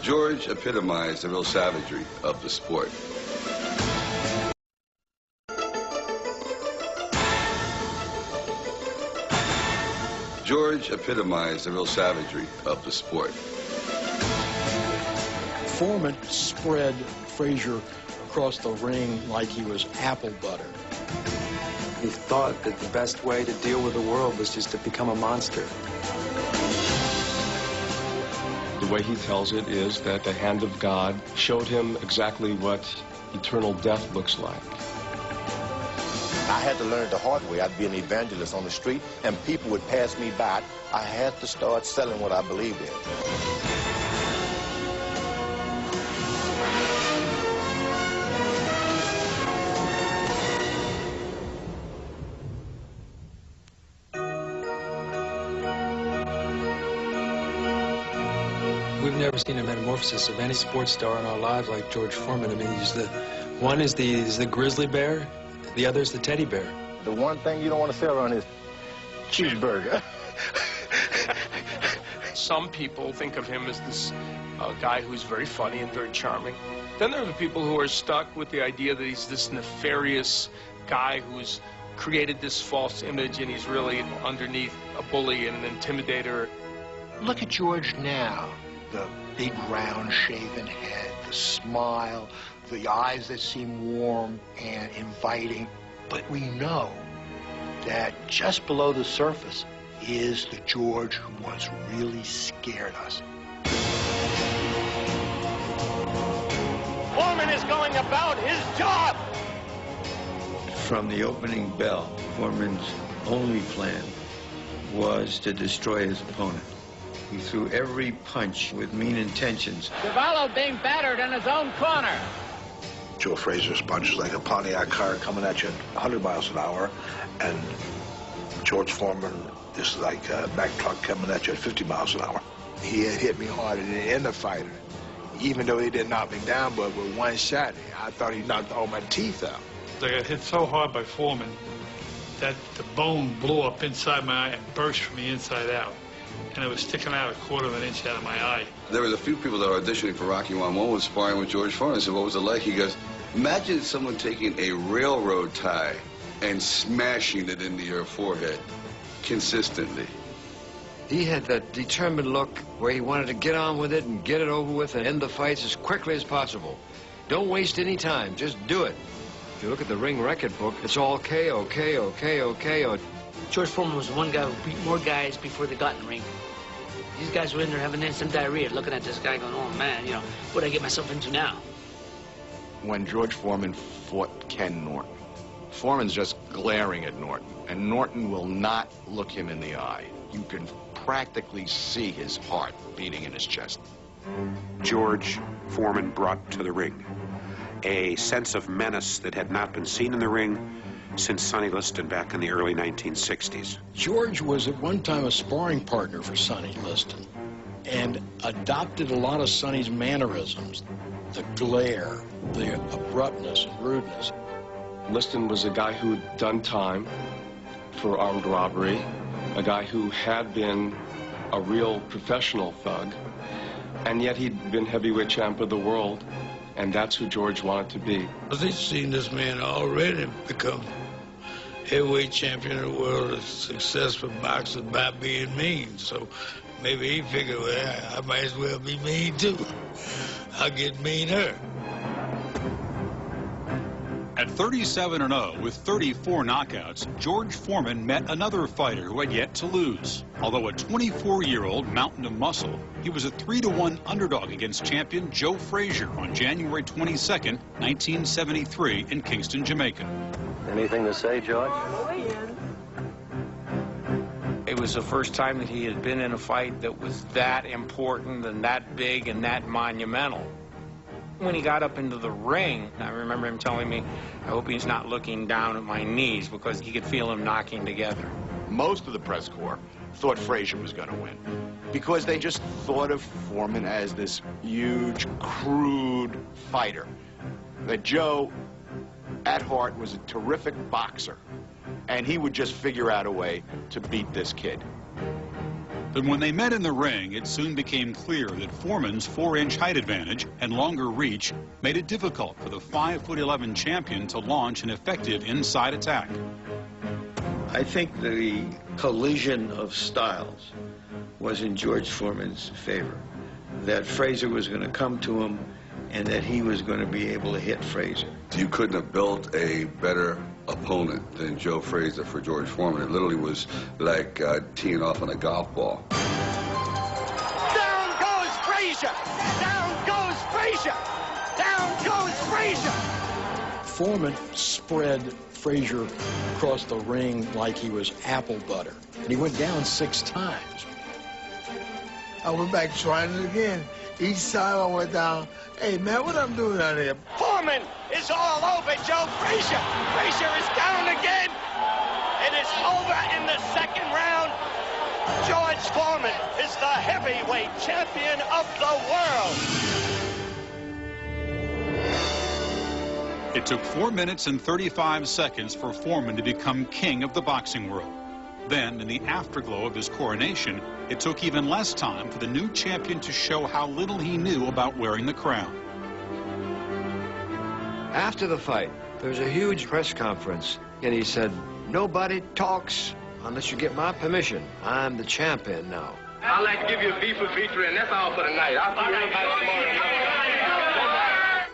George epitomized the real savagery of the sport. George epitomized the real savagery of the sport. Foreman spread Frazier across the ring like he was apple butter. He thought that the best way to deal with the world was just to become a monster. The way he tells it is that the hand of God showed him exactly what eternal death looks like. I had to learn the hard way. I'd be an evangelist on the street, and people would pass me by. I had to start selling what I believed in. We've never seen a metamorphosis of any sports star in our lives like George Foreman. I mean, one is the grizzly bear, the other is the teddy bear. The one thing you don't want to sell around is cheeseburger. Some people think of him as this guy who's very funny and very charming. Then there are the people who are stuck with the idea that he's this nefarious guy who's created this false image and he's really underneath a bully and an intimidator. Look at George now. The big, round, shaven head, the smile, the eyes that seem warm and inviting. But we know that just below the surface is the George who once really scared us. Foreman is going about his job! From the opening bell, Foreman's only plan was to destroy his opponent. He threw every punch with mean intentions. Cavallo being battered in his own corner. Joe Frazier's punch is like a Pontiac car coming at you at 100 miles an hour, and George Foreman is like a Mack truck coming at you at 50 miles an hour. He had hit me harder than any other fighter. Even though he didn't knock me down, but with one shot, I thought he knocked all my teeth out. I got hit so hard by Foreman that the bone blew up inside my eye and burst from the inside out. And it was sticking out 1/4 of an inch out of my eye. There was a few people that were auditioning for Rocky I was sparring with George Foreman. I said, what was it like? He goes, imagine someone taking a railroad tie and smashing it into your forehead consistently. He had that determined look where he wanted to get on with it and get it over with and end the fights as quickly as possible. Don't waste any time, just do it. If you look at the ring record book, it's all KO, KO, KO, KO. George Foreman was the one guy who beat more guys before they got in the ring. These guys were in there having instant diarrhea, looking at this guy going, oh man, you know, what did I get myself into now? When George Foreman fought Ken Norton, Foreman's just glaring at Norton, and Norton will not look him in the eye. You can practically see his heart beating in his chest. George Foreman brought to the ring a sense of menace that had not been seen in the ring since Sonny Liston back in the early 1960s. George was at one time a sparring partner for Sonny Liston and adopted a lot of Sonny's mannerisms, the glare, the abruptness and rudeness. Liston was a guy who'd done time for armed robbery, a guy who had been a real professional thug, and yet he'd been heavyweight champ of the world, and that's who George wanted to be. He'd seen this man already become heavyweight champion of the world, a successful boxer by being mean. So maybe he figured, well, I might as well be mean too. I'll get meaner. At 37-0 with 34 knockouts, George Foreman met another fighter who had yet to lose. Although a 24-year-old mountain of muscle, he was a 3-1 underdog against champion Joe Frazier on January 22nd, 1973 in Kingston, Jamaica. Anything to say, George? It was the first time that he had been in a fight that was that important and that big and that monumental. When he got up into the ring, I remember him telling me, I hope he's not looking down at my knees, because he could feel him knocking together. Most of the press corps thought Frazier was going to win because they just thought of Foreman as this huge, crude fighter. That Joe, at heart, was a terrific boxer, and he would just figure out a way to beat this kid. But when they met in the ring, it soon became clear that Foreman's 4-inch height advantage and longer reach made it difficult for the 5'11" champion to launch an effective inside attack. I think the collision of styles was in George Foreman's favor. That Frazier was going to come to him and that he was going to be able to hit Frazier. You couldn't have built a better opponent than Joe Frazier for George Foreman. It literally was like teeing off on a golf ball. Down goes Frazier! Down goes Frazier! Down goes Frazier! Foreman spread Frazier across the ring like he was apple butter, and he went down 6 times. I went back trying it again. Each time I went down, hey, man, what I'm doing out here? Foreman is all over Joe Frazier. Frazier is down again. It is over in the 2nd round. George Foreman is the heavyweight champion of the world. It took 4 minutes and 35 seconds for Foreman to become king of the boxing world. Then, in the afterglow of his coronation, it took even less time for the new champion to show how little he knew about wearing the crown. After the fight, there was a huge press conference, and he said, "Nobody talks unless you get my permission. I'm the champion now." I'd like to give you a beef for victory, and that's all for tonight. I'll see you everybody tomorrow.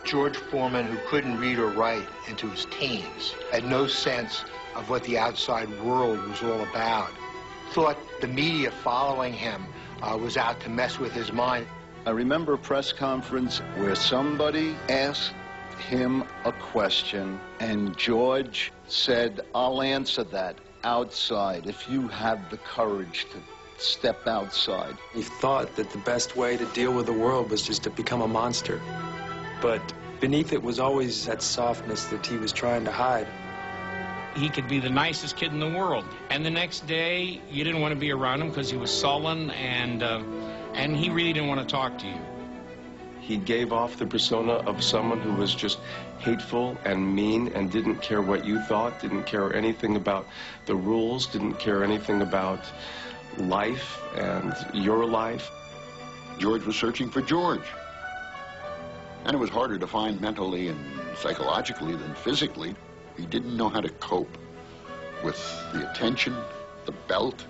George Foreman, who couldn't read or write into his teens, had no sense of what the outside world was all about, thought the media following him was out to mess with his mind. I remember a press conference where somebody asked him a question, and George said, "I'll answer that outside if you have the courage to step outside." He thought that the best way to deal with the world was just to become a monster. But beneath it was always that softness that he was trying to hide. He could be the nicest kid in the world, and the next day you didn't want to be around him because he was sullen and he really didn't want to talk to you. He gave off the persona of someone who was just hateful and mean and didn't care what you thought, didn't care anything about the rules, didn't care anything about life and your life. George was searching for George. And it was harder to find mentally and psychologically than physically. He didn't know how to cope with the attention, the belt,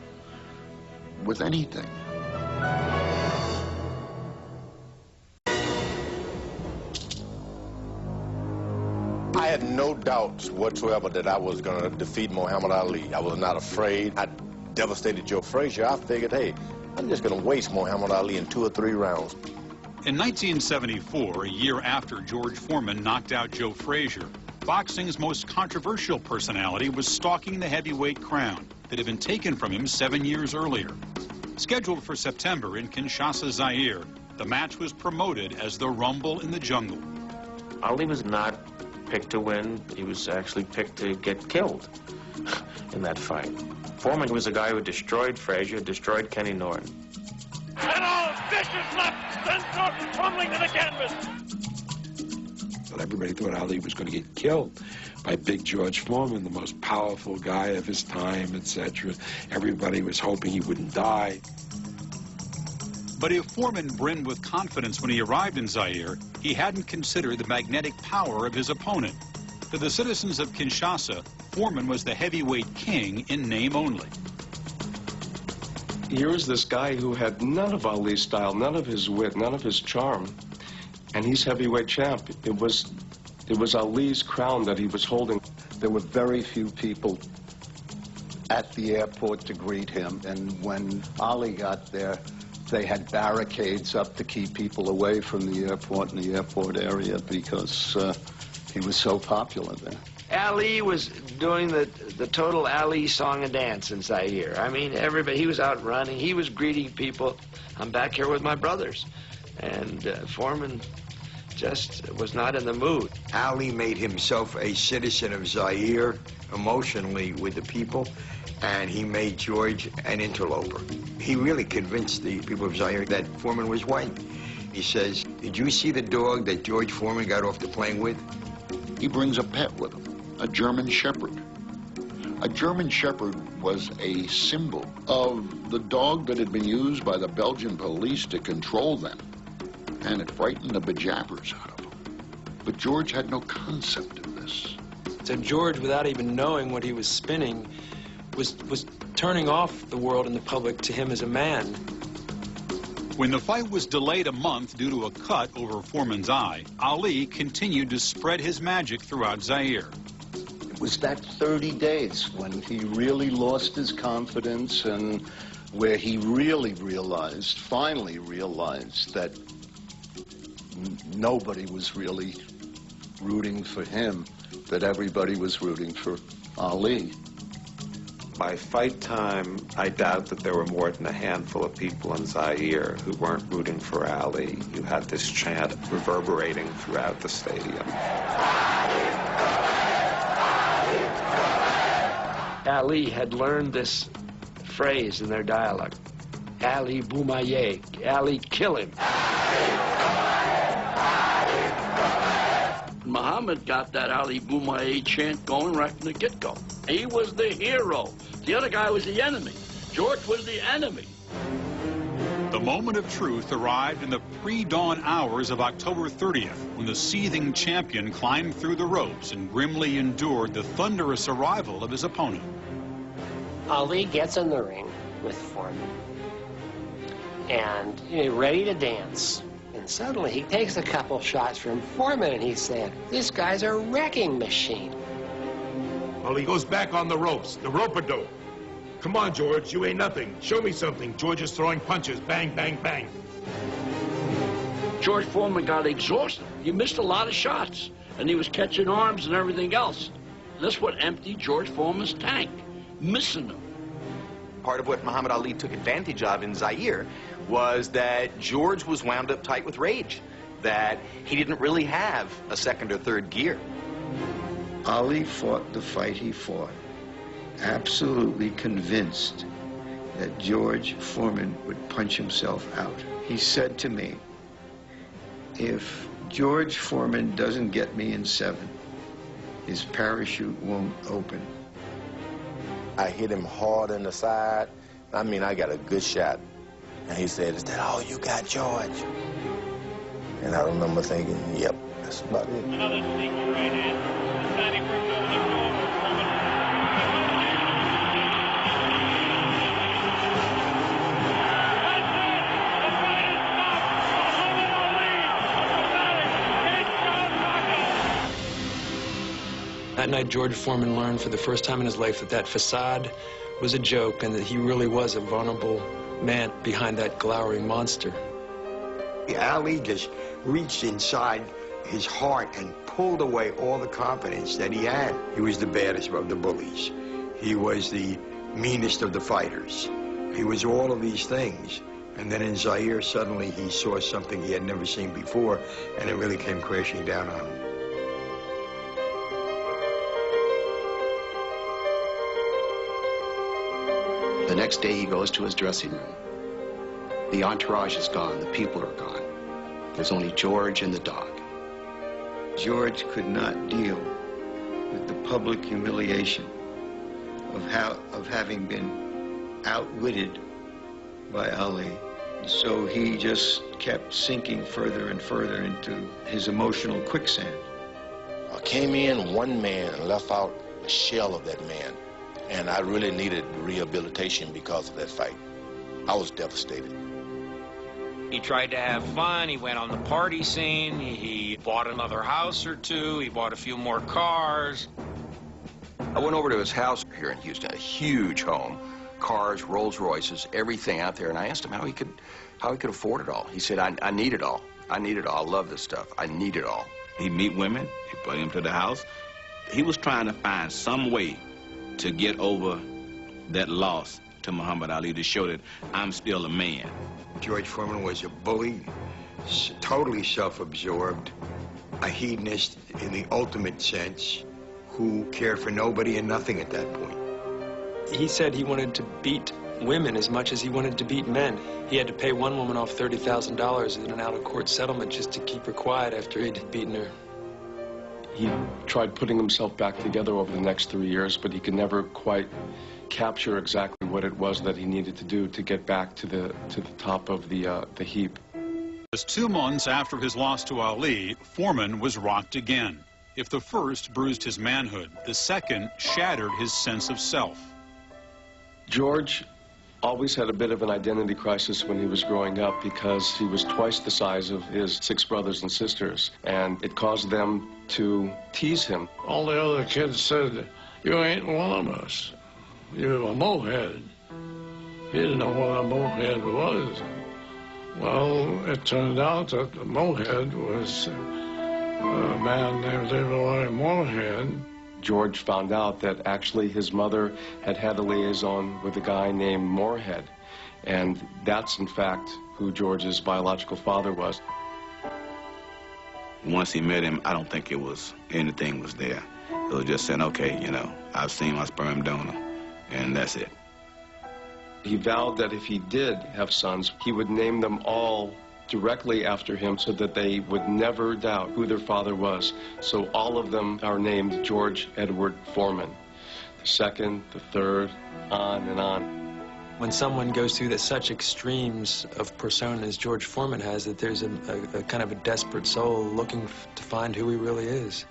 with anything. I had no doubts whatsoever that I was going to defeat Muhammad Ali. I was not afraid. I devastated Joe Frazier. I figured, hey, I'm just going to waste Muhammad Ali in 2 or 3 rounds. In 1974, a year after George Foreman knocked out Joe Frazier, boxing's most controversial personality was stalking the heavyweight crown that had been taken from him 7 years earlier. Scheduled for September in Kinshasa, Zaire, the match was promoted as the Rumble in the Jungle. Ali was not picked to win. He was actually picked to get killed in that fight. Foreman was a guy who destroyed Frazier, destroyed Kenny Norton. And all vicious left sends Norton tumbling to the canvas. But everybody thought Ali was going to get killed by Big George Foreman, the most powerful guy of his time, etc. Everybody was hoping he wouldn't die. But if Foreman brimmed with confidence when he arrived in Zaire, he hadn't considered the magnetic power of his opponent. To the citizens of Kinshasa, Foreman was the heavyweight king in name only. Here was this guy who had none of Ali's style, none of his wit, none of his charm, and he's heavyweight champ. It was Ali's crown that he was holding. There were very few people at the airport to greet him, and when Ali got there, they had barricades up to keep people away from the airport and the airport area because he was so popular there. Ali was doing the total Ali song and dance in Zaire. I mean, everybody, he was out running, he was greeting people. I'm back here with my brothers. And Foreman just was not in the mood. Ali made himself a citizen of Zaire emotionally with the people, and he made George an interloper. He really convinced the people of Zaire that Foreman was white. He says, "Did you see the dog that George Foreman got off the plane with?" He brings a pet with him, a German Shepherd. A German Shepherd was a symbol of the dog that had been used by the Belgian police to control them, and it frightened the bejabbers out of them. But George had no concept of this. So George, without even knowing what he was spinning, was turning off the world and the public to him as a man. When the fight was delayed a month due to a cut over Foreman's eye, Ali continued to spread his magic throughout Zaire. It was that 30 days when he really lost his confidence and where he really realized, finally realized, that nobody was really rooting for him, that everybody was rooting for Ali. By fight time, I doubt that there were more than a handful of people in Zaire who weren't rooting for Ali. You had this chant reverberating throughout the stadium. Ali had learned this phrase in their dialect. Ali Boumaye, Ali kill him. Muhammad got that Ali Boumaye chant going right from the get-go. He was the hero. The other guy was the enemy. George was the enemy. The moment of truth arrived in the pre-dawn hours of October 30th, when the seething champion climbed through the ropes and grimly endured the thunderous arrival of his opponent. Ali gets in the ring with Foreman and ready to dance. And suddenly he takes a couple shots from Foreman and he said, "This guy's a wrecking machine." Well, he goes back on the ropes, the rope-a-dope. Come on, George, you ain't nothing. Show me something. George is throwing punches. Bang, bang, bang. George Foreman got exhausted. He missed a lot of shots, and he was catching arms and everything else. And that's what emptied George Foreman's tank, missing them. Part of what Muhammad Ali took advantage of in Zaire was that George was wound up tight with rage, that he didn't really have a second or third gear. Ali fought the fight he fought, absolutely convinced that George Foreman would punch himself out. He said to me, "If George Foreman doesn't get me in 7, his parachute won't open." I hit him hard in the side. I mean, I got a good shot. And he said, "Is that all you got, George?" And I remember thinking, yep, that's about it. Another sneaky right hand. Deciding for a good left over Foreman. That night, George Foreman learned for the first time in his life that that facade was a joke and that he really was a vulnerable man behind that glowering monster. Ali just reached inside his heart and pulled away all the confidence that he had. He was the baddest of the bullies. He was the meanest of the fighters. He was all of these things. And then in Zaire, suddenly he saw something he had never seen before, and it really came crashing down on him. The next day he goes to his dressing room. The entourage is gone, the people are gone. There's only George and the dog. George could not deal with the public humiliation of having been outwitted by Ali. So he just kept sinking further and further into his emotional quicksand. I came in one man and left out a shell of that man. And I really needed rehabilitation because of that fight. I was devastated. He tried to have fun. He went on the party scene. He bought another house or two. He bought a few more cars. I went over to his house here in Houston, a huge home, cars, Rolls Royces, everything out there. And I asked him how he could afford it all. He said, I need it all. I need it all. I love this stuff. I need it all. He'd meet women. He'd bring them to the house. He was trying to find some way to get over that loss to Muhammad Ali, to show that I'm still a man. George Foreman was a bully, totally self-absorbed, a hedonist in the ultimate sense, who cared for nobody and nothing at that point. He said he wanted to beat women as much as he wanted to beat men. He had to pay one woman off $30,000 in an out-of-court settlement just to keep her quiet after he'd beaten her. He tried putting himself back together over the next 3 years, but he could never quite capture exactly what it was that he needed to do to get back to the top of the heap. Just 2 months after his loss to Ali, Foreman was rocked again. If the first bruised his manhood, the second shattered his sense of self. George always had a bit of an identity crisis when he was growing up because he was twice the size of his 6 brothers and sisters, and it caused them to tease him. All the other kids said, "You ain't one of us. You're a mohead." He didn't know what a mohead was. Well, it turned out that the mohead was a man named Leroy Moorhead. George found out that actually his mother had had a liaison with a guy named Moorhead, and that's in fact who George's biological father was. Once he met him, I don't think it was anything was there. It was just saying, okay, you know, I've seen my sperm donor, and that's it. He vowed that if he did have sons, he would name them all directly after him so that they would never doubt who their father was. So all of them are named George Edward Foreman. The second, the third, on and on. When someone goes through such extremes of persona as George Foreman has, that there's a kind of a desperate soul looking to find who he really is.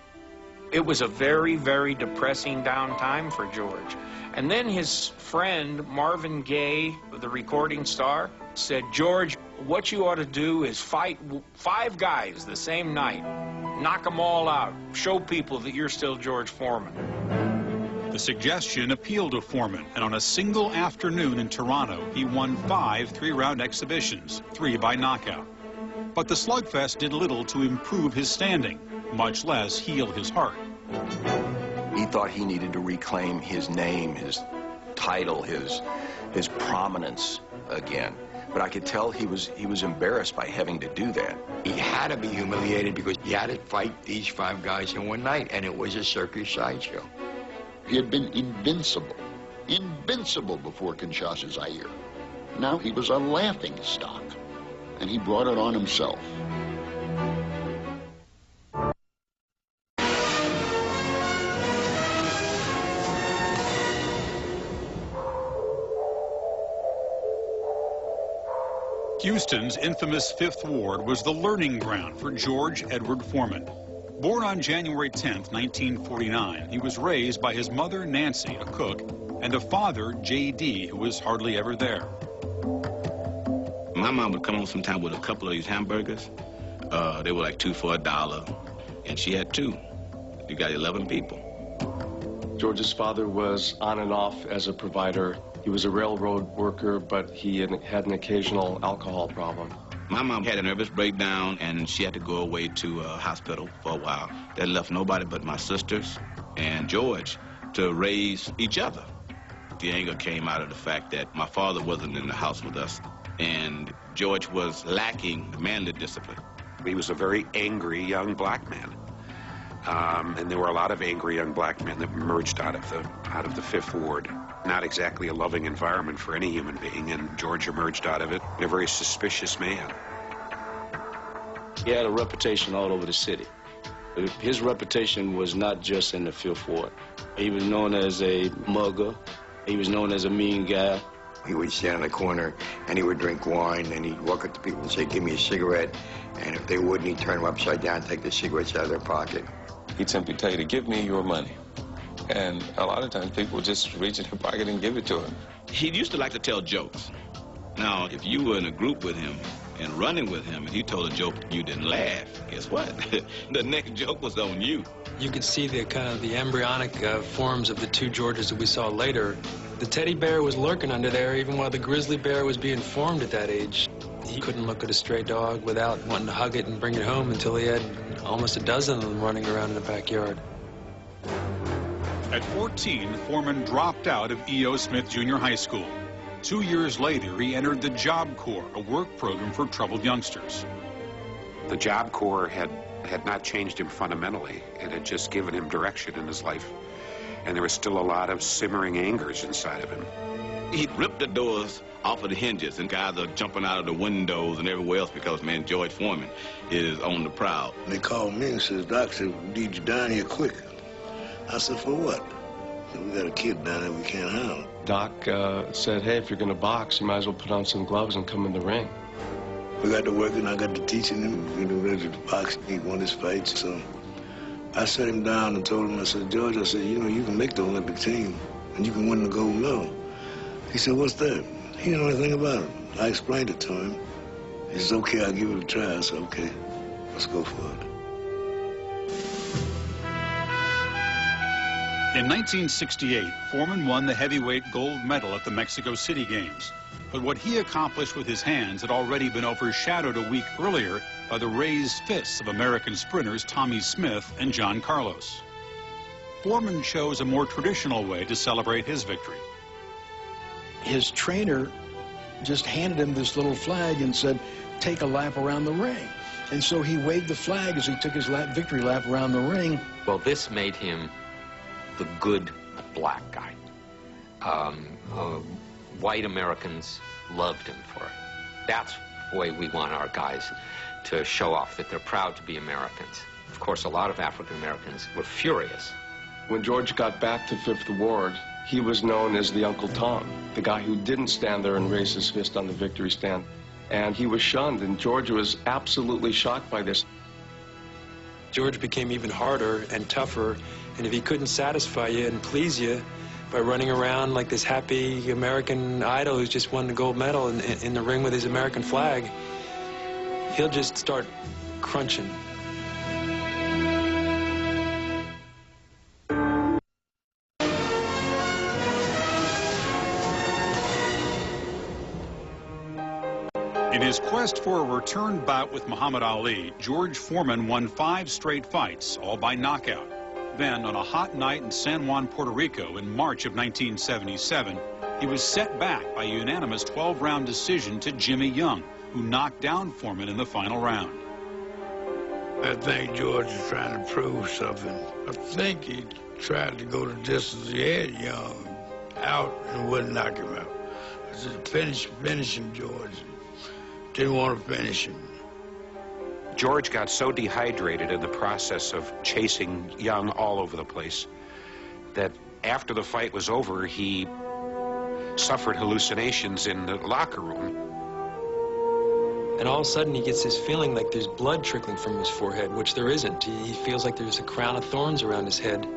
It was a very, very depressing down time for George. And then his friend, Marvin Gaye, the recording star, said, "George, what you ought to do is fight 5 guys the same night. Knock them all out. Show people that you're still George Foreman." The suggestion appealed to Foreman, and on a single afternoon in Toronto, he won 5 3-round exhibitions, 3 by knockout. But the slugfest did little to improve his standing, much less heal his heart. He thought he needed to reclaim his name, his title, his prominence again. But I could tell he was embarrassed by having to do that. He had to be humiliated because he had to fight these 5 guys in one night, and it was a circus sideshow. He had been invincible before Kinshasa Zaire. Now he was a laughing stock, and he brought it on himself. Houston's infamous 5th Ward was the learning ground for George Edward Foreman. Born on January 10, 1949, he was raised by his mother, Nancy, a cook, and a father, J.D., who was hardly ever there. My mom would come home sometime with a couple of these hamburgers. They were like 2 for $1, and she had 2. You got 11 people. George's father was on and off as a provider. He was a railroad worker, but he had an occasional alcohol problem. My mom had a nervous breakdown, and she had to go away to a hospital for a while. That left nobody but my sisters and George to raise each other. The anger came out of the fact that my father wasn't in the house with us, and George was lacking manly discipline. He was a very angry young black man. And there were a lot of angry young black men that emerged out of the 5th Ward. Not exactly a loving environment for any human being, and George emerged out of it a very suspicious man. He had a reputation all over the city. His reputation was not just in the 5th Ward. He was known as a mugger. He was known as a mean guy. He would stand in the corner, and he would drink wine, and he'd walk up to people and say, "Give me a cigarette." And if they wouldn't, he'd turn them upside down and take the cigarettes out of their pocket. He'd simply tell you to give me your money. And a lot of times people just reach in their pocket and give it to him. He used to like to tell jokes. Now, if you were in a group with him and running with him and he told a joke and you didn't laugh, guess what? The next joke was on you. You could see the kind of the embryonic forms of the 2 Georges that we saw later. The teddy bear was lurking under there even while the grizzly bear was being formed at that age. He couldn't look at a stray dog without wanting to hug it and bring it home until he had almost a dozen of them running around in the backyard. At 14, Foreman dropped out of E.O. Smith Junior High School. 2 years later, he entered the Job Corps, a work program for troubled youngsters. The Job Corps had not changed him fundamentally. It had just given him direction in his life. And there was still a lot of simmering angers inside of him. He'd rip the doors off of the hinges, and guys are jumping out of the windows and everywhere else because, man, George Foreman is on the prowl. They called me and says, Doc said, we need you down here quick. I said, for what? Said, we got a kid down there we can't handle. Doc said, hey, if you're going to box, you might as well put on some gloves and come in the ring. We got to working, I got to teaching him, you know, ready to box. He won his fights, so I sat him down and told him, I said, George, I said, you know, you can make the Olympic team and you can win the gold medal. He said, what's that? He didn't know anything about it. I explained it to him. He said, okay, I'll give it a try. I said, okay, let's go for it. In 1968, Foreman won the heavyweight gold medal at the Mexico City Games. But what he accomplished with his hands had already been overshadowed a week earlier by the raised fists of American sprinters Tommy Smith and John Carlos. Foreman chose a more traditional way to celebrate his victory. His trainer just handed him this little flag and said, take a lap around the ring. And so he waved the flag as he took his victory lap around the ring. Well, this made him the good black guy. White Americans loved him for it. That's the way we want our guys to show off that they're proud to be Americans. Of course, a lot of African Americans were furious. When George got back to Fifth Ward, he was known as the Uncle Tom, the guy who didn't stand there and raise his fist on the victory stand. And he was shunned, and George was absolutely shocked by this. George became even harder and tougher, and if he couldn't satisfy you and please you by running around like this happy American idol who's just won the gold medal in the ring with his American flag, he'll just start crunching. In his quest for a return bout with Muhammad Ali, George Foreman won 5 straight fights, all by knockout. Then, on a hot night in San Juan, Puerto Rico in March of 1977, he was set back by a unanimous 12-round decision to Jimmy Young, who knocked down Foreman in the final round. I think George is trying to prove something. I think he tried to go the distance. He had Young out and wouldn't knock him out. I said, finish him, George. Didn't want to finish him. George got so dehydrated in the process of chasing Young all over the place that after the fight was over, he suffered hallucinations in the locker room. And all of a sudden, he gets this feeling like there's blood trickling from his forehead, which there isn't. He feels like there's a crown of thorns around his head.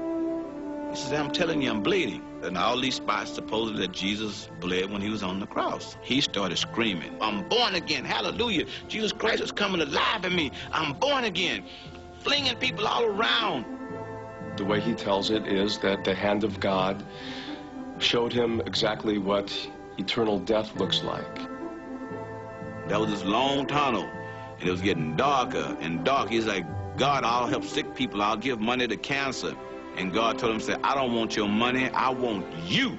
He says, I'm telling you, I'm bleeding. And all these spots supposedly that Jesus bled when he was on the cross. He started screaming, I'm born again, hallelujah. Jesus Christ is coming alive in me. I'm born again. Flinging people all around. The way he tells it is that the hand of God showed him exactly what eternal death looks like. That was this long tunnel, and it was getting darker and darker. He's like, God, I'll help sick people. I'll give money to cancer. And God told him, say, I don't want your money, I want you.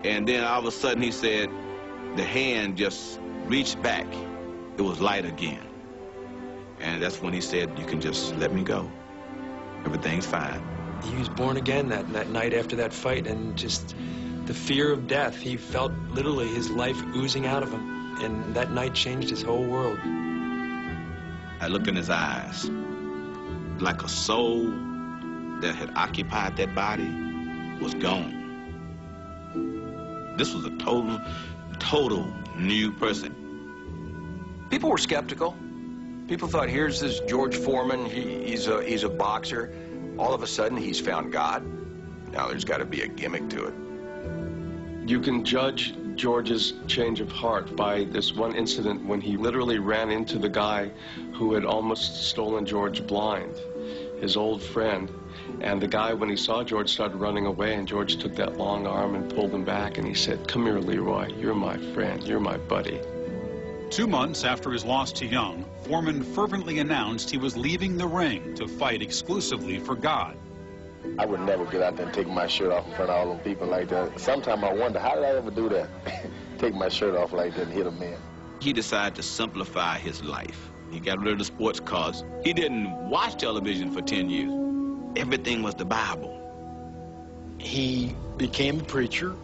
And then all of a sudden he said, the hand just reached back. It was light again. And that's when he said, you can just let me go. Everything's fine. He was born again that night after that fight, and just the fear of death, he felt literally his life oozing out of him. And that night changed his whole world. I looked in his eyes, like a soul that had occupied that body was gone. This was a total new person. People were skeptical. People thought, here's this George Foreman, he's a boxer. All of a sudden, he's found God. Now there's got to be a gimmick to it. You can judge George's change of heart by this one incident when he literally ran into the guy who had almost stolen George blind, his old friend. And the guy, when he saw George, started running away, and George took that long arm and pulled him back, and he said, come here, Leroy, you're my friend, you're my buddy. 2 months after his loss to Young, Foreman fervently announced he was leaving the ring to fight exclusively for God. I would never get out there and take my shirt off in front of all them people like that. Sometimes I wonder, how did I ever do that? Take my shirt off like that and hit a man. He decided to simplify his life. He got rid of the sports cars. He didn't watch television for 10 years. Everything was the Bible. He became a preacher,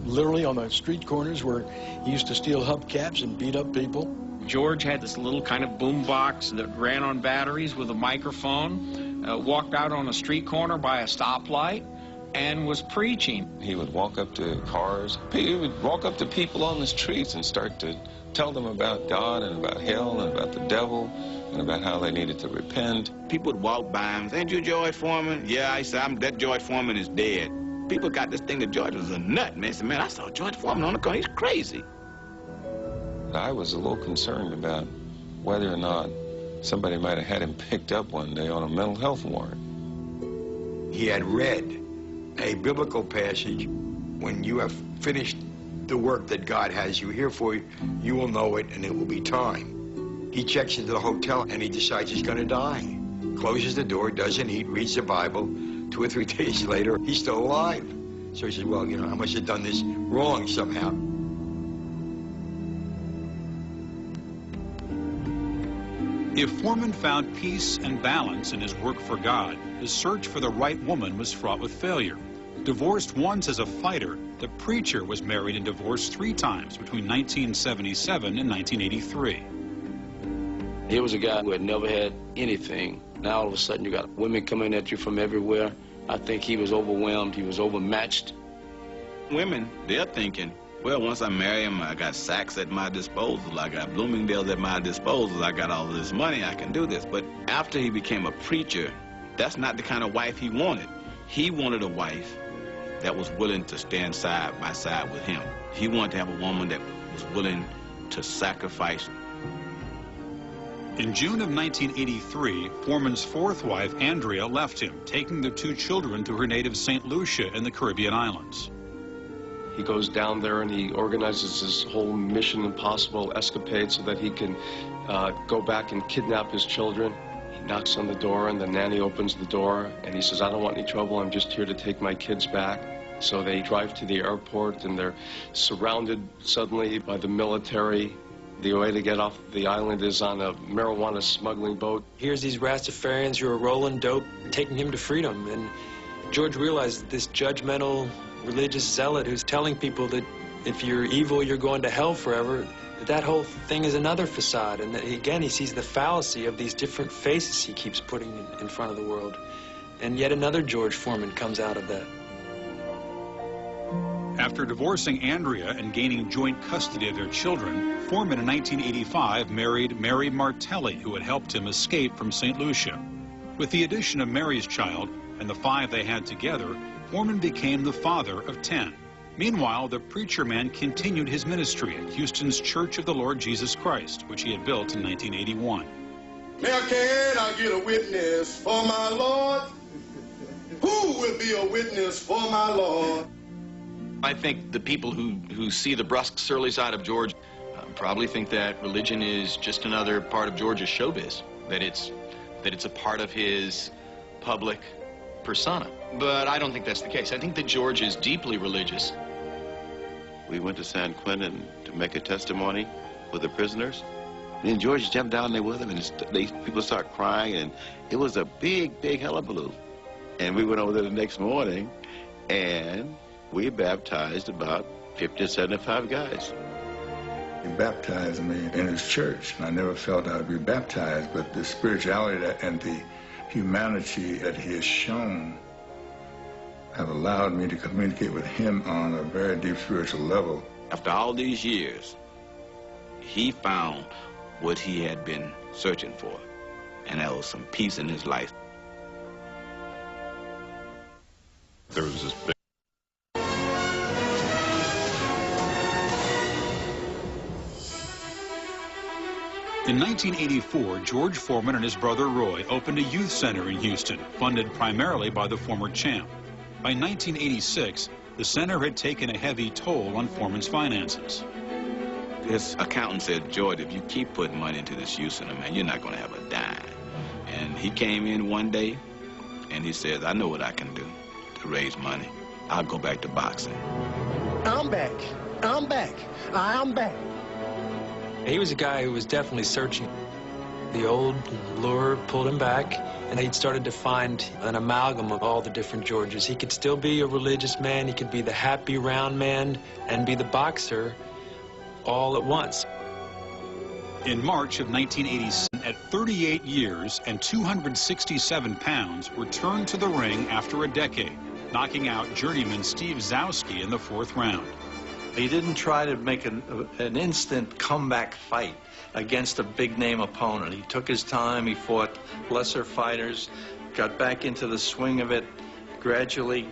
literally on the street corners where he used to steal hubcaps and beat up people. George had this little kind of boom box that ran on batteries with a microphone, walked out on a street corner by a stoplight, and was preaching. He would walk up to cars. He would walk up to people on the streets and start to tell them about God and about hell and about the devil and about how they needed to repent. People would walk by him, ain't you George Foreman? Yeah, I said, that George Foreman is dead. People got this thing that George was a nut, man. I said, man, I saw George Foreman on the corner. He's crazy. I was a little concerned about whether or not somebody might have had him picked up one day on a mental health warrant. He had read a biblical passage, when you have finished the work that God has you here for, you will know it and it will be time. He checks into the hotel and he decides he's going to die. Closes the door, doesn't eat, reads the Bible. 2 or 3 days later, he's still alive. So he says, well, you know, I must have done this wrong somehow. If Foreman found peace and balance in his work for God, his search for the right woman was fraught with failure. Divorced once as a fighter, the preacher was married and divorced 3 times between 1977 and 1983. He was a guy who had never had anything. Now all of a sudden you got women coming at you from everywhere. I think he was overwhelmed. He was overmatched. Women, they're thinking, well, once I marry him, I got Saks at my disposal, I got Bloomingdale's at my disposal, I got all of this money, I can do this. But after he became a preacher, that's not the kind of wife he wanted. He wanted a wife that was willing to stand side by side with him. He wanted to have a woman that was willing to sacrifice. In June of 1983, Foreman's 4th wife, Andrea, left him, taking the 2 children to her native St. Lucia in the Caribbean islands. He goes down there and he organizes this whole Mission Impossible escapade so that he can go back and kidnap his children. He knocks on the door and the nanny opens the door and he says, I don't want any trouble, I'm just here to take my kids back. So they drive to the airport and they're surrounded suddenly by the military. The way to get off the island is on a marijuana smuggling boat. Here's these Rastafarians who are rolling dope, taking him to freedom. And George realized that this judgmental religious zealot who's telling people that if you're evil, you're going to hell forever, that whole thing is another facade. And that, again, he sees the fallacy of these different faces he keeps putting in front of the world. And yet another George Foreman comes out of that. After divorcing Andrea and gaining joint custody of their children, Foreman in 1985 married Mary Martelli, who had helped him escape from St. Lucia. With the addition of Mary's child and the 5 they had together, Foreman became the father of 10. Meanwhile, the preacher man continued his ministry at Houston's Church of the Lord Jesus Christ, which he had built in 1981. Now can I get a witness for my Lord? Who will be a witness for my Lord? I think the people who see the brusque, surly side of George probably think that religion is just another part of George's showbiz, that it's a part of his public persona. But I don't think that's the case. I think that George is deeply religious. We went to San Quentin to make a testimony for the prisoners. And George jumped down there with him, and people start crying, and it was a big, big hullabaloo. And we went over there the next morning, and we baptized about 50 or 75 guys. He baptized me in his church, and I never felt I would be baptized, but the spirituality and the humanity that he has shown have allowed me to communicate with him on a very deep spiritual level. After all these years, he found what he had been searching for, and there was some peace in his life. There was this big In 1984, George Foreman and his brother Roy opened a youth center in Houston, funded primarily by the former champ. By 1986, the center had taken a heavy toll on Foreman's finances. His accountant said, George, if you keep putting money into this youth center, man, you're not going to have a dime. And he came in one day, and he says, I know what I can do to raise money. I'll go back to boxing. I'm back. I'm back. I'm back. He was a guy who was definitely searching. The old lure pulled him back, and he'd started to find an amalgam of all the different Georges. He could still be a religious man, he could be the happy round man, and be the boxer all at once. In March of 1987, at 38 years and 267 pounds, returned to the ring after a decade, knocking out journeyman Steve Zowski in the 4th round. He didn't try to make an instant comeback fight against a big-name opponent. He took his time, he fought lesser fighters, got back into the swing of it, gradually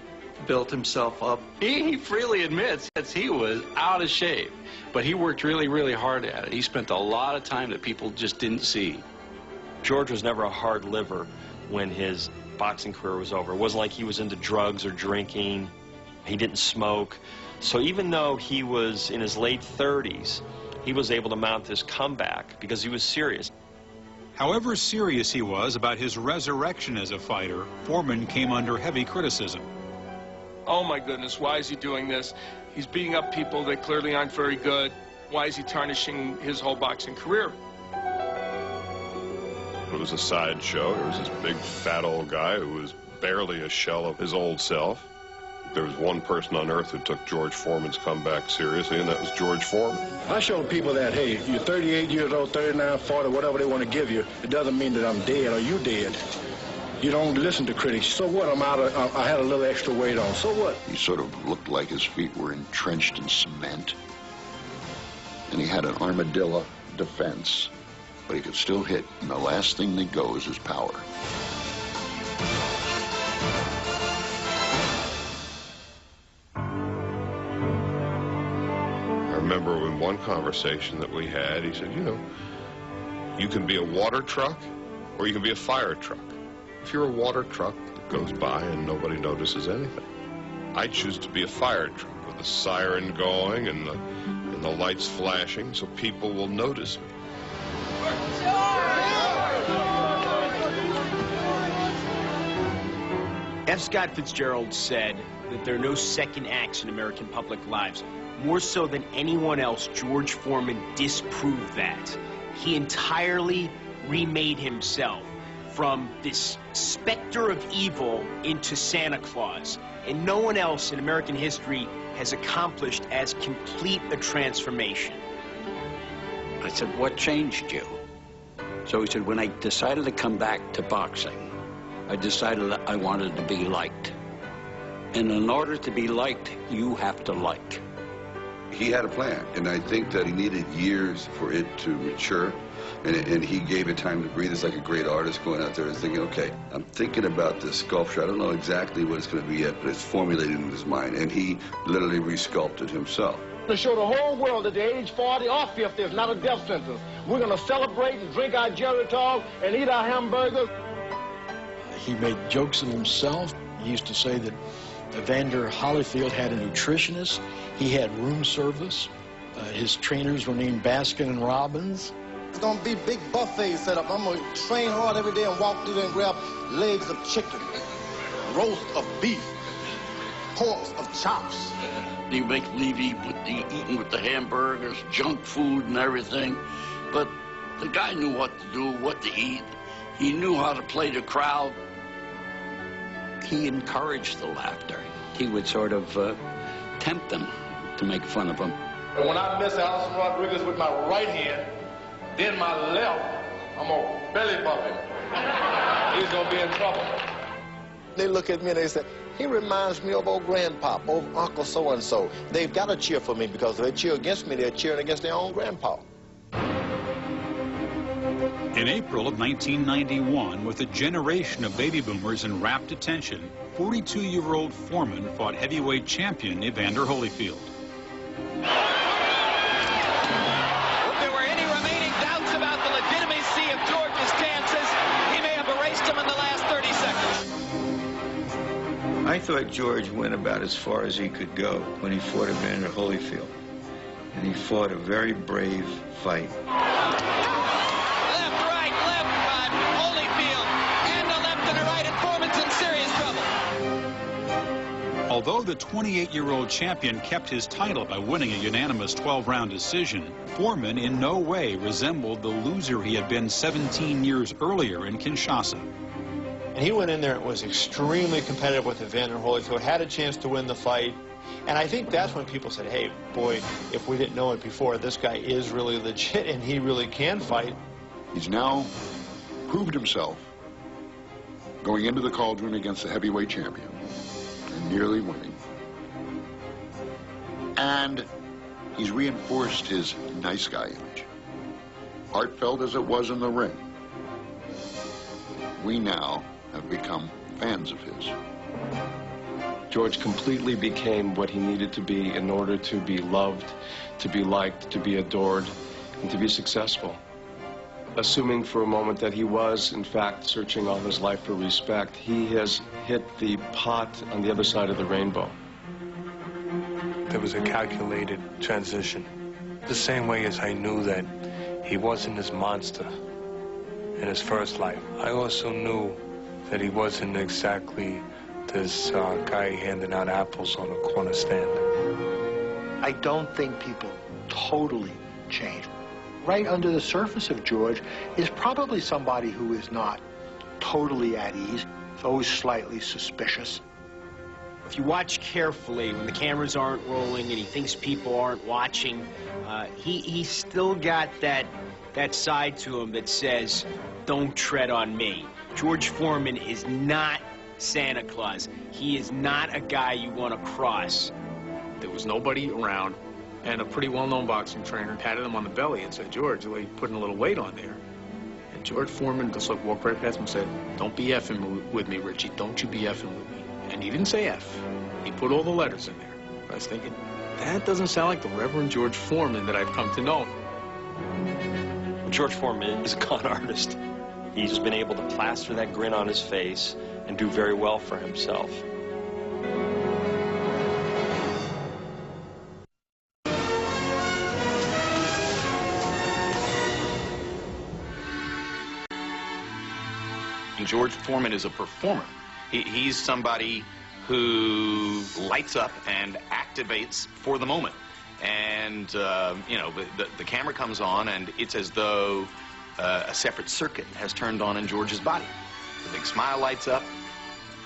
built himself up. He freely admits that he was out of shape, but he worked really, really hard at it. He spent a lot of time that people just didn't see. George was never a hard liver when his boxing career was over. It wasn't like he was into drugs or drinking. He didn't smoke. So even though he was in his late 30s, he was able to mount this comeback because he was serious. However serious he was about his resurrection as a fighter, Foreman came under heavy criticism. Oh my goodness, why is he doing this? He's beating up people that clearly aren't very good. Why is he tarnishing his whole boxing career? It was a sideshow. There was this big fat old guy who was barely a shell of his old self. There was one person on earth who took George Foreman's comeback seriously, and that was George Foreman. I show people that, hey, you're 38 years old, 39, 40, whatever they want to give you. It doesn't mean that I'm dead or you dead. You don't listen to critics. So what? I had a little extra weight on. So what? He sort of looked like his feet were entrenched in cement. And he had an armadillo defense, but he could still hit. And the last thing that goes is power. I remember in one conversation that we had, he said, you know, you can be a water truck or you can be a fire truck. If you're a water truck that goes by and nobody notices anything, I choose to be a fire truck with the siren going and the lights flashing so people will notice me. F. Scott Fitzgerald said that there are no second acts in American public lives. More so than anyone else, George Foreman disproved that. He entirely remade himself from this specter of evil into Santa Claus. And no one else in American history has accomplished as complete a transformation. I said, what changed you? So he said, when I decided to come back to boxing, I decided that I wanted to be liked. And in order to be liked, you have to like. He had a plan, and I think that he needed years for it to mature, and he gave it time to breathe. It's like a great artist going out there and thinking, okay, I'm thinking about this sculpture. I don't know exactly what it's going to be yet, but it's formulated in his mind, and he literally resculpted himself. To show the whole world that the age 40 or 50 is not a death sentence. We're going to celebrate and drink our Geritol and eat our hamburgers. He made jokes of himself. He used to say that Evander Holyfield had a nutritionist. He had room service. His trainers were named Baskin and Robbins. It's going to be big buffets set up. I'm going to train hard every day and walk through there and grab legs of chicken, roast of beef, porks of chops. You make believe eating with the hamburgers, junk food and everything. But the guy knew what to do, what to eat. He knew how to play the crowd. He encouraged the laughter. He would sort of tempt them to make fun of him. And when I miss Alison Rodriguez with my right hand, then my left, I'm going to belly bump him. He's going to be in trouble. They look at me and they say, he reminds me of old grandpa, old Uncle so-and-so. They've got to cheer for me because if they cheer against me, they're cheering against their own grandpa. In April of 1991, with a generation of baby boomers in rapt attention, 42-year-old Foreman fought heavyweight champion Evander Holyfield. If there were any remaining doubts about the legitimacy of George's chances, he may have erased them in the last 30 seconds. I thought George went about as far as he could go when he fought Evander Holyfield. And he fought a very brave fight. Although the 28-year-old champion kept his title by winning a unanimous 12-round decision, Foreman in no way resembled the loser he had been 17 years earlier in Kinshasa. And he went in there and was extremely competitive with Evander Holyfield, had a chance to win the fight. And I think that's when people said, hey, boy, if we didn't know it before, this guy is really legit and he really can fight. He's now proved himself going into the cauldron against the heavyweight champion and nearly winning. And he's reinforced his nice guy image. Heartfelt as it was in the ring, we now have become fans of his. George completely became what he needed to be in order to be loved, to be liked, to be adored, and to be successful. Assuming for a moment that he was, in fact, searching all his life for respect, he has hit the pot on the other side of the rainbow. There was a calculated transition. The same way as I knew that he wasn't this monster in his first life, I also knew that he wasn't exactly this guy handing out apples on a corner stand. I don't think people totally changed. Right under the surface of George is probably somebody who is not totally at ease. He's always slightly suspicious. If you watch carefully, when the cameras aren't rolling and he thinks people aren't watching, he's still got that side to him that says, don't tread on me. George Foreman is not Santa Claus. He is not a guy you want to cross. There was nobody around, and a pretty well-known boxing trainer patted him on the belly and said, George, you're putting a little weight on there. And George Foreman just walked right past him and said, don't be effing with me, Richie. Don't you be effing with me. And he didn't say F. He put all the letters in there. I was thinking, that doesn't sound like the Reverend George Foreman that I've come to know. George Foreman is a con artist. He's just been able to plaster that grin on his face and do very well for himself. George Foreman is a performer. He's somebody who lights up and activates for the moment. And, you know, the camera comes on, and it's as though a separate circuit has turned on in George's body. The big smile lights up.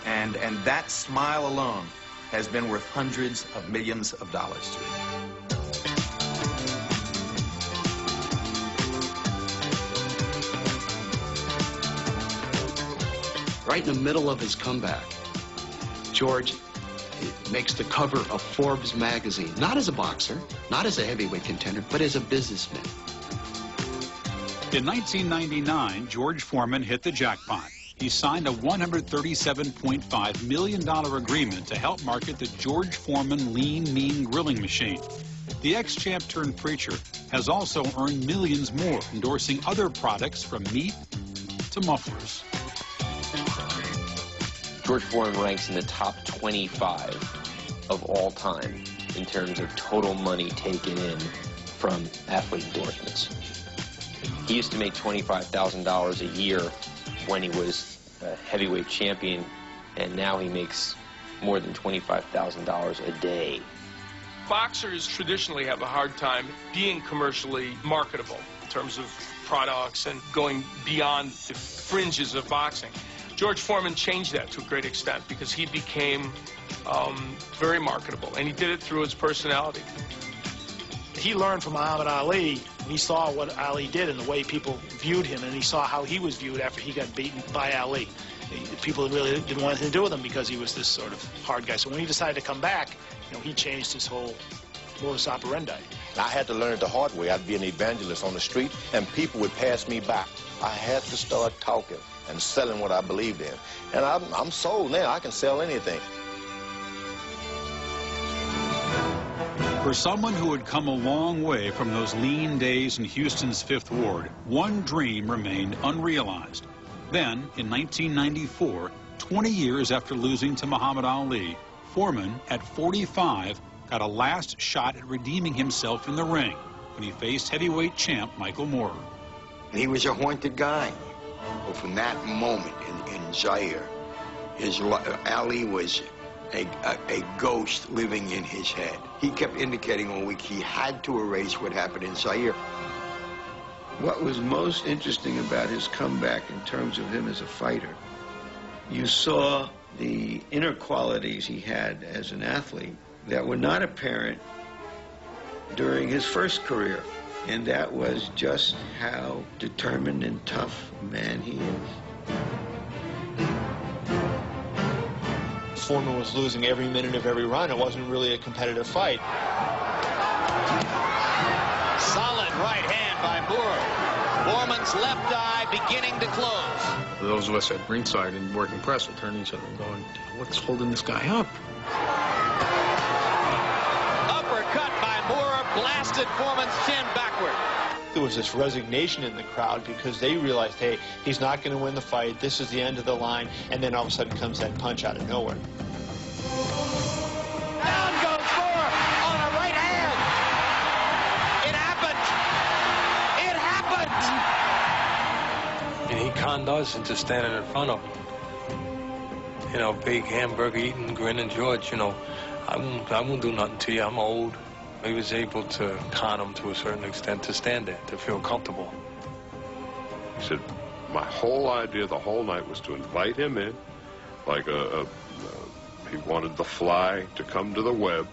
And that smile alone has been worth hundreds of millions of dollars to him. Right in the middle of his comeback, George makes the cover of Forbes magazine, not as a boxer, not as a heavyweight contender, but as a businessman. In 1999, George Foreman hit the jackpot. He signed a $137.5 million agreement to help market the George Foreman Lean Mean grilling machine. The ex-champ turned preacher has also earned millions more, endorsing other products from meat to mufflers. George Foreman ranks in the top 25 of all time in terms of total money taken in from athlete endorsements. He used to make $25,000 a year when he was a heavyweight champion, and now he makes more than $25,000 a day. Boxers traditionally have a hard time being commercially marketable in terms of products and going beyond the fringes of boxing. George Foreman changed that to a great extent because he became very marketable, and he did it through his personality. He learned from Muhammad Ali, and he saw what Ali did and the way people viewed him, and he saw how he was viewed after he got beaten by Ali. People really didn't want anything to do with him because he was this sort of hard guy. So when he decided to come back, you know, he changed his whole modus operandi. I had to learn it the hard way. I'd be an evangelist on the street, and people would pass me by. I had to start talking and selling what I believed in. And I'm sold now. I can sell anything. For someone who had come a long way from those lean days in Houston's Fifth Ward, one dream remained unrealized. Then, in 1994, 20 years after losing to Muhammad Ali, Foreman, at 45, got a last shot at redeeming himself in the ring when he faced heavyweight champ Michael Moorer. He was a haunted guy. But from that moment in Zaire, Ali was a ghost living in his head. He kept indicating all week he had to erase what happened in Zaire. What was most interesting about his comeback in terms of him as a fighter, you saw the inner qualities he had as an athlete that were not apparent during his first career. And that was just how determined and tough a man he is. Foreman was losing every minute of every run. It wasn't really a competitive fight. Solid right hand by Moore. Foreman's left eye beginning to close. Those of us at ringside and working press will turn to each other and going, what's holding this guy up? Uppercut by Moore blasted Foreman's chin backward. There was this resignation in the crowd because they realized, hey, he's not going to win the fight. This is the end of the line. And then all of a sudden comes that punch out of nowhere. Down goes Moore on a right hand. It happened. It happened. And he conned us into standing in front of him. You know, big hamburger eating, grinning George, you know, I won't do nothing to you. I'm old. He was able to con him to a certain extent to stand there, to feel comfortable. He said, my whole idea the whole night was to invite him in, like he wanted the fly to come to the web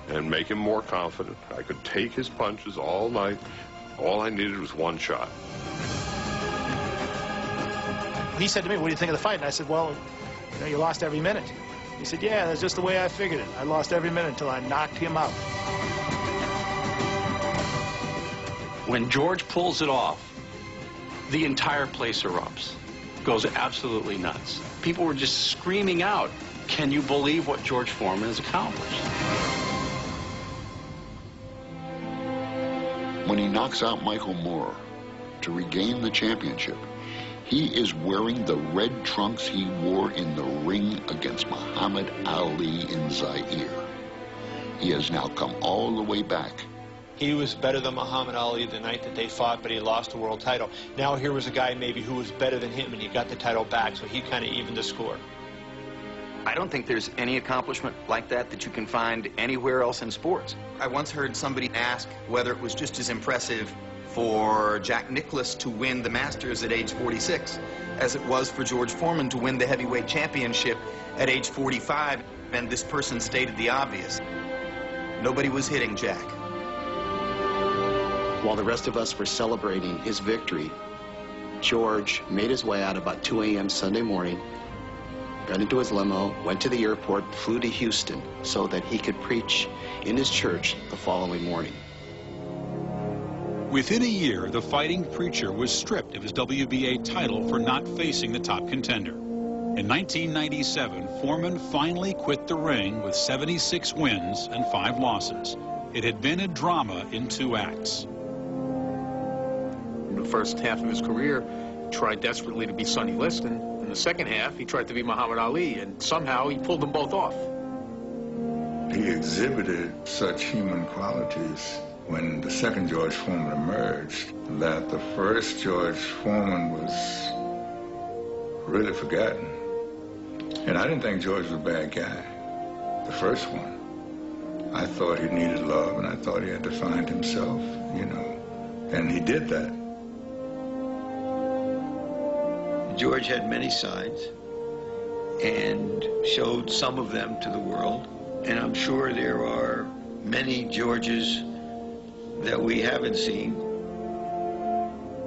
and make him more confident. I could take his punches all night. All I needed was one shot. He said to me, what do you think of the fight? And I said, well, you know, you lost every minute. He said, yeah, that's just the way I figured it. I lost every minute until I knocked him out. When George pulls it off, the entire place erupts, goes absolutely nuts. People were just screaming out, can you believe what George Foreman has accomplished? When he knocks out Michael Moore to regain the championship, he is wearing the red trunks he wore in the ring against Muhammad Ali in Zaire. He has now come all the way back. He was better than Muhammad Ali the night that they fought, but he lost the world title. Now here was a guy maybe who was better than him, and he got the title back, so he kind of evened the score. I don't think there's any accomplishment like that that you can find anywhere else in sports. I once heard somebody ask whether it was just as impressive for Jack Nicklaus to win the Masters at age 46 as it was for George Foreman to win the heavyweight championship at age 45, and this person stated the obvious. Nobody was hitting Jack. While the rest of us were celebrating his victory, George made his way out about 2 a.m. Sunday morning, got into his limo, went to the airport, flew to Houston so that he could preach in his church the following morning. Within a year, the fighting preacher was stripped of his WBA title for not facing the top contender. In 1997, Foreman finally quit the ring with 76 wins and 5 losses. It had been a drama in 2 acts. In the first half of his career, he tried desperately to be Sonny Liston. In the second half, he tried to be Muhammad Ali, and somehow he pulled them both off. He exhibited such human qualities when the second George Foreman emerged that the first George Foreman was really forgotten. And I didn't think George was a bad guy, the first one. I thought he needed love, and I thought he had to find himself, you know, and he did that. George had many sides and showed some of them to the world. And I'm sure there are many Georges that we haven't seen.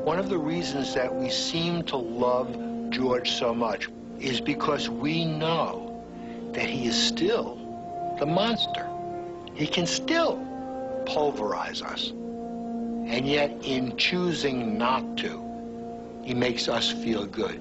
One of the reasons that we seem to love George so much is because we know that he is still the monster. He can still pulverize us. And yet, in choosing not to, he makes us feel good.